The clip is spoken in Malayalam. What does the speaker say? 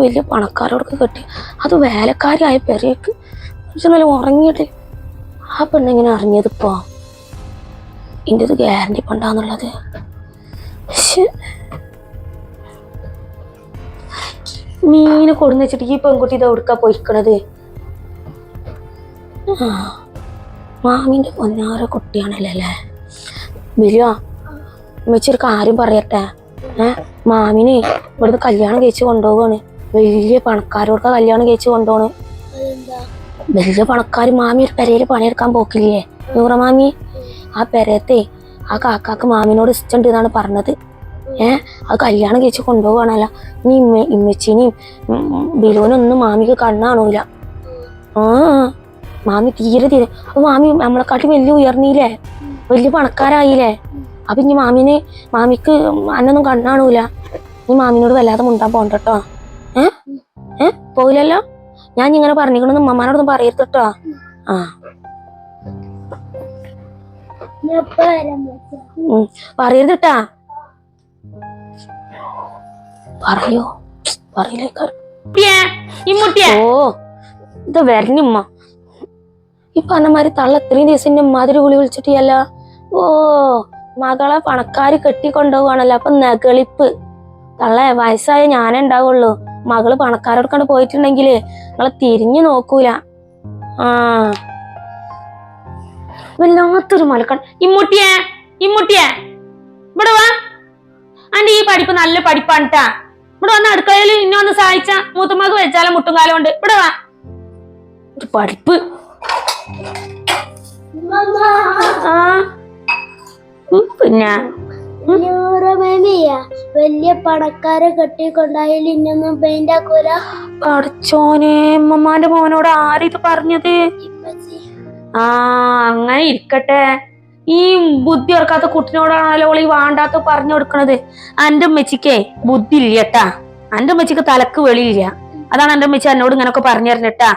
വലിയ പണക്കാരോടൊക്കെ കെട്ടി, അത് വേലക്കാരിയായ പെരേക്ക് നല്ല ഉറങ്ങിയിട്ട് ആ പെണ്ണെങ്ങനെ അറിഞ്ഞതിപ്പോ ഇന്റത് ഗ്യാരണ്ടി പണ്ടാന്നുള്ളത്. മീന് കൊടുന്ന് വെച്ചിട്ട് ഈ പെൺകുട്ടി ഇത് എവിടുക്കാ പോയിക്കണത്? മാമിന്റെ പൊന്നാര കുട്ടിയാണല്ലേ അല്ലേ? ബിരിയാ വെച്ചൊരു കാര്യം പറയട്ടെ. മാമിന് ഇവിടുന്ന് കല്യാണം കഴിച്ച് കൊണ്ടുപോവാണ്. വലിയ പണക്കാരോടൊക്കെ കല്യാണം കഴിച്ച് കൊണ്ടുപോണ്. വലിയ പണക്കാര് മാമി ഒരു പെരയില് പണിയെടുക്കാൻ പോക്കില്ലേ നൂറ മാമി? ആ പെരയത്തെ ആ കാക്കാക്ക് മാമിനോട് ഇഷ്ടമുണ്ട് എന്നാണ് പറഞ്ഞത്. അത് കല്യാണം കഴിച്ച് കൊണ്ടുപോവാണല്ലോ. ഇനി ഇമ്മച്ചിനെയും ബിലുവിനൊന്നും മാമിക്ക് കണ്ണാണൂല. മാമി തീരെ അപ്പൊ മാമി നമ്മളെക്കാട്ടി വലിയ ഉയർന്നീലേ, വലിയ പണക്കാരായില്ലേ. അപ്പൊ ഇനി മാമിക്ക് അന്നൊന്നും കണ്ണാണൂല. നീ മാമിനോട് വല്ലാതെ മുണ്ടാൻ പോണ്ടട്ടോ. പോയില്ലല്ലോ? ഞാൻ ഇങ്ങനെ പറഞ്ഞിക്കണെന്ന് ഉമ്മമാനോടൊന്നും പറയരുത് കേട്ടോ. പറയരുതട്ടാ. പറയോ? പറയില്ലേക്കാ. ഓ ഇത് വരണിമ്മ. ഈ പറഞ്ഞമാതിരി തള്ള ഇത്രയും ദിവസം എന്റെ മാതിരി വിളി വിളിച്ചിട്ടില്ല. ഓ മകളെ പണക്കാര് കെട്ടിക്കൊണ്ടുപോവാണല്ലോ. അപ്പൊ നകളിപ്പ്. തള്ള വയസ്സായ ഞാനേ ഉണ്ടാവുള്ളൂ. മകള് പണക്കാരോട് പോയിട്ടുണ്ടെങ്കില് നിങ്ങളെ തിരിഞ്ഞു നോക്കൂല. വല്ലാത്തൊരു മലക്കൺ. ഇമ്മൂട്ടിയെ ഇവിടെ വാ. അന്റെ ഈ പഠിപ്പ് നല്ല പഠിപ്പാണിട്ടാ. ഇവിടെ വന്ന് അടുക്കളയിൽ ഇന്നെ ഒന്ന് സഹായിച്ച മൂത്തുമ്മക്ക് വെച്ചാലും മുട്ടുംകാലം ഉണ്ട്. ഇവിടെ വാ. ഒരു പഠിപ്പ്. പിന്നെ വലിയ പണക്കാരെ കെട്ടിക്കൊണ്ടായാലും ഇന്നൊന്നും പെയിന്റ് ആക്കൂല. പഠിച്ചോനെ, ഉമ്മമാന്റെ മോനോട് ആരിത് പറഞ്ഞത്? അങ്ങനെ ഇരിക്കട്ടെ. ഈ ബുദ്ധി ഓർക്കാത്ത കുട്ടിനോടാണല്ലോ ഈ വാണ്ടാത്ത പറഞ്ഞു കൊടുക്കണത്. എന്റെ ഉമ്മച്ചിക്കേ ബുദ്ധി ഇല്ലട്ടാ. എന്റെ ഉമ്മച്ചിക്ക് തലക്ക് വെളിയില്ല. അതാണ് എന്റെ ഉമ്മച്ചി എന്നോട് ഇങ്ങനൊക്കെ പറഞ്ഞു തരുന്നേട്ടാ.